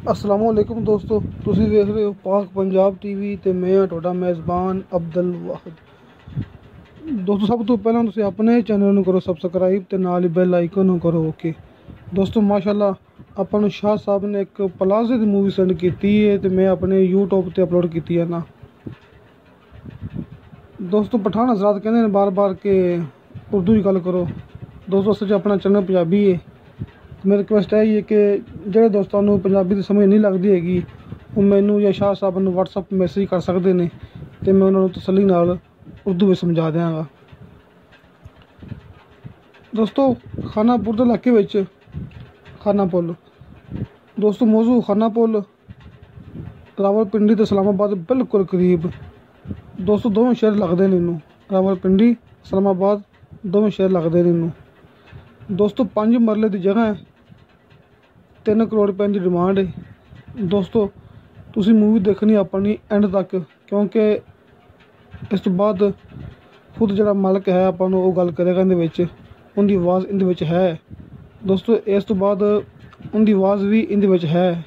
अस्सलाम वालेकुम दोस्तों, ਤੁਸੀਂ ਵੇਖ ਰਹੇ ਹੋ ਪਾਕ ਪੰਜਾਬ ਟੀਵੀ ਤੇ ਮੈਂ ਹਾਂ ਤੁਹਾਡਾ ਮੇਜ਼ਬਾਨ ਅਬਦੁਲ ਵਾਹਿਦ। ਦੋਸਤੋ, ਸਭ ਤੋਂ ਪਹਿਲਾਂ ਤੁਸੀਂ ਆਪਣੇ ਚੈਨਲ ਨੂੰ ਕਰੋ ਸਬਸਕ੍ਰਾਈਬ ਤੇ ਨਾਲ ਹੀ ਬੈਲ ਆਈਕਨ ਨੂੰ ਕਰੋ ਓਕੇ। ਦੋਸਤੋ, ਮਾਸ਼ਾਅੱਲਾ ਆਪਾਂ ਨੂੰ ਸ਼ਾਹ ਸਾਹਿਬ ਨੇ ਇੱਕ ਪਲਾਜ਼ੇ ਦੀ ਮੂਵੀ ਸੈਂਡ ਕੀਤੀ ਹੈ ਤੇ ਮੈਂ ਆਪਣੇ YouTube ਤੇ ਅਪਲੋਡ ਕੀਤੀ ਹੈ ਨਾ। ਦੋਸਤੋ, ਪਠਾਨ ਹਜ਼ਰਾਤ ਕਹਿੰਦੇ ਨੇ ਬਾਰ-ਬਾਰ ਕਿ ਉਰਦੂ ਦੀ ਗੱਲ ਕਰੋ। ਦੋਸਤੋ, ਅਸਲ 'ਚ ਆਪਣਾ ਚੈਨਲ ਪੰਜਾਬੀ ਹੈ। ਮੇਰੀ ਰਿਕੁਐਸਟ ਹੈ ਕਿ ਜਿਹੜੇ ਦੋਸਤਾਂ ਨੂੰ ਪੰਜਾਬੀ ਦੀ ਸਮਝ ਨਹੀਂ ਲੱਗਦੀ ਹੈਗੀ ਉਹ ਮੈਨੂੰ ਜਾਂ ਸ਼ਾਹ ਸਾਹਿਬ ਨੂੰ WhatsApp ਮੈਸੇਜ ਕਰ ਸਕਦੇ ਨੇ ਅਤੇ ਮੈਂ ਉਹਨਾਂ ਨੂੰ ਤਸੱਲੀ ਨਾਲ ਉਰਦੂ ਵਿੱਚ ਸਮਝਾ ਦਿਆਂਗਾ। ਦੋਸਤੋ, ਖਾਨਾਪੁਰ ਦੇ ਇਲਾਕੇ ਵਿੱਚ ਖਾਨਾ ਪੁੱਲ, ਦੋਸਤੋ ਮੌਜੂ ਖਾਨਾ ਪੁੱਲ ਰਾਵਲਪਿੰਡੀ ਤੇ ਇਸਲਾਮਾਬਾਦ ਬਿਲਕੁਲ ਕਰੀਬ। ਦੋਸਤੋ, ਦੋਵੇਂ ਸ਼ਹਿਰ ਲੱਗਦੇ ਨੇ ਇਹਨੂੰ, ਰਾਵਲਪਿੰਡੀ ਇਸਲਾਮਾਬਾਦ ਦੋਵੇਂ ਸ਼ਹਿਰ ਲੱਗਦੇ ਨੇ ਇਹਨੂੰ। ਦੋਸਤੋ, 5 ਮਰਲੇ ਦੀ ਜਗ੍ਹਾ ਹੈ, 3 ਕਰੋੜ ਰੁਪਏ ਦੀ ਡਿਮਾਂਡ ਹੈ। ਦੋਸਤੋ, ਤੁਸੀਂ ਮੂਵੀ ਦੇਖਣੀ ਆਪਣੀ ਐਂਡ ਤੱਕ, ਕਿਉਂਕਿ ਇਸ ਤੋਂ ਬਾਅਦ ਖੁਦ ਜਿਹੜਾ ਮਾਲਕ ਹੈ ਆਪਾਂ ਨੂੰ ਉਹ ਗੱਲ ਕਰੇਗਾ ਇਹਦੇ ਵਿੱਚ, ਉਹਦੀ ਆਵਾਜ਼ ਇਹਦੇ ਵਿੱਚ ਹੈ। ਦੋਸਤੋ, ਇਸ ਤੋਂ ਬਾਅਦ ਉਹਦੀ ਆਵਾਜ਼ ਵੀ ਇਹਦੇ ਵਿੱਚ ਹੈ।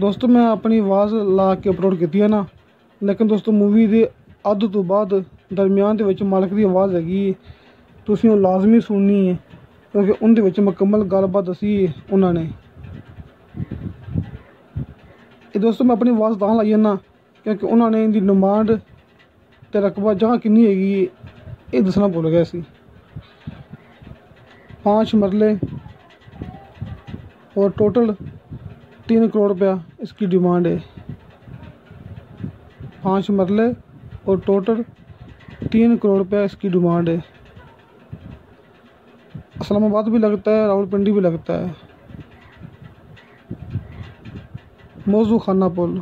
ਦੋਸਤੋ, ਮੈਂ ਆਪਣੀ ਆਵਾਜ਼ ਲਾ ਕੇ ਅਪਲੋਡ ਕੀਤੀ ਹੈ ਨਾ, ਲੇਕਿਨ ਦੋਸਤੋ ਮੂਵੀ ਦੇ ਅੱਧ ਤੋਂ ਬਾਅਦ ਦਰਮਿਆਨ ਦੇ ਵਿੱਚ ਮਾਲਕ ਦੀ ਆਵਾਜ਼ ਹੈਗੀ, ਤੁਸੀਂ ਉਹ ਲਾਜ਼ਮੀ ਸੁਣਨੀ ਹੈ, ਕਿਉਂਕਿ ਉਹਦੇ ਵਿੱਚ ਮੁਕੰਮਲ ਗੱਲਬਾਤ ਦੱਸੀ ਹੈ ਉਹਨਾਂ ਨੇ। ਇਹ ਦੋਸਤੋ ਮੈਂ ਆਪਣੀ ਆਵਾਜ਼ ਤਾਂ ਲਾਈ ਨਾ ਕਿਉਂਕਿ ਉਹਨਾਂ ਨੇ ਇਹਦੀ ਡਿਮਾਂਡ ਅਤੇ ਰਕਬਾ ਜਗ੍ਹਾ ਕਿੰਨੀ ਹੈਗੀ ਇਹ ਦੱਸਣਾ ਭੁੱਲ ਗਿਆ ਸੀ। 5 मरले और टोटल 3 करोड़ रुपया इसकी डिमांड है। 5 मरले और टोटल 3 करोड़ रुपया इसकी डिमांड है। इस्लामाबाद भी लगता है, रावलपिंडी भी लगता है। मौजू खाना पुल।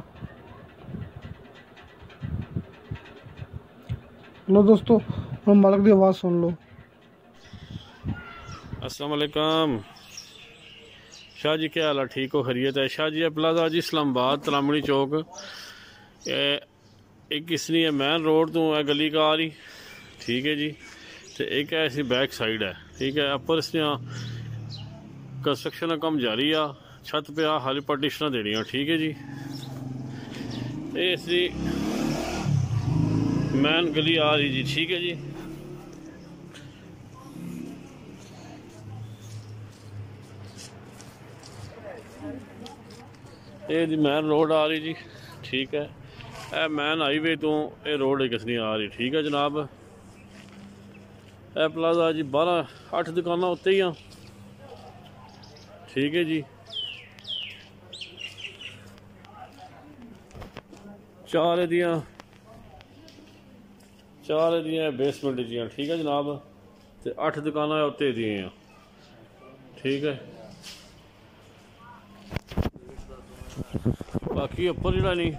लो दोस्तों, हम मालिक की आवाज़ सुन लो। अस्सलाम वालेकुम शाह जी, क्या हाल है? ठीक हो? खैरियत है? शाह जी प्लाजा जी इस्लामाबाद तलामड़ी चौक एक इसनी है मैन रोड तो है गली का आ रही, ठीक है जी। तो एक है इसी बैक साइड है, ठीक है। अपर इसने कंस्ट्रक्शन का कम जारी आ, छत पे हाली पार्टीशन देनी है, ठीक है जी। ये इसकी मैन गली आ रही जी, ठीक है जी। ये जी मैन रोड आ रही जी, ठीक है। ए मैन हाईवे तो ये रोड किसनी आ रही, ठीक है जनाब। ए प्लाजा जी 12-8 दुकाना उत्ते ही हैं, ठीक है जी। 4 दियाँ बेसमेंट जी, ठीक है जनाब। तो 8 दुकाना उत्ते दी हैं, ठीक है। बाकी उपर जरा नहीं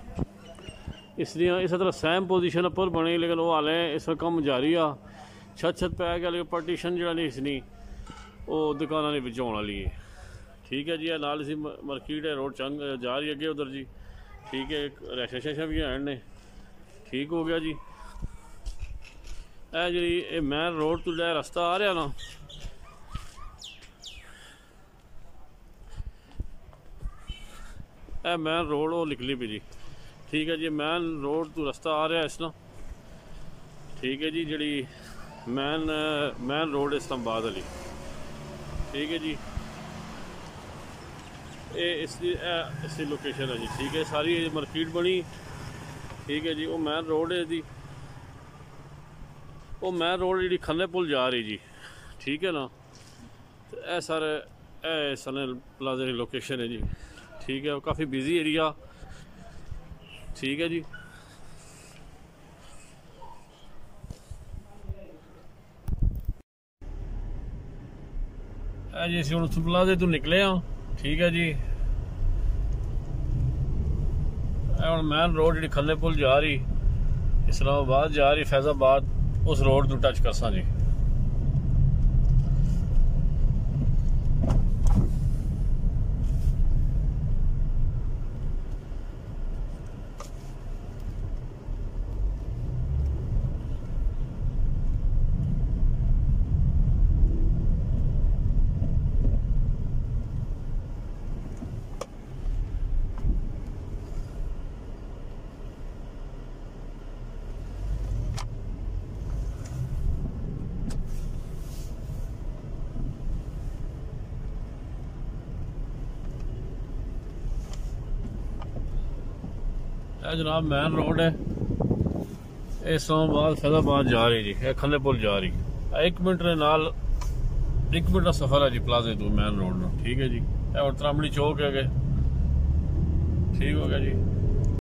इसलिए इस तरह सैम पोजीशन उपर बनी, लेकिन वो हाले इस कम जारी आ। छत पै गया, पार्टीशन जरा नहीं इसनी वो दुकाना ने बिच आने वाली है, ठीक है जी। नाल इसी मार्केट है, रोड चंग जा रही अगे उधर जी, ठीक है। रैशा शैशा भी हैं ने, ठीक हो गया जी। जी मैन रोड तो जो रास्ता आ रहा ना, ए मैन रोड वो निकली पी जी, ठीक है जी। मैन रोड तो रास्ता आ रहा इस ना, ठीक है जी। जी मैन रोड इस्लामाबाद वाली, ठीक है जी। ये इसकी लोकेशन है जी, ठीक है। सारी मार्केट बनी, ठीक है जी। वो मैन रोड है जी, वो मैन रोड जी खन्ने पुल जा रही जी, ठीक है ना। तो यह सारे सनल प्लाजा की लोकेशन है जी, ठीक है। काफ़ी बिजी एरिया, ठीक है जी। जी ਅਸੀਂ ਹੁਣ प्लाजे तो निकले हाँ, ठीक है जी। ਹੁਣ मैन रोड जी खन्ने पुल जा रही इस्लामाबाद जा रही फैजाबाद, उस रोड तो टच करसा जी। जनाब मैन रोड है, इस्लामाबाद फैजाबाद जा रही जी, खंदे पुल जा रही। 1 मिनट ने नाल 1 मिनट का सफर है जी प्लाजे तो मैन रोड ना। ठीक है जी, और त्रामड़ी चौक है, ठीक हो गया जी।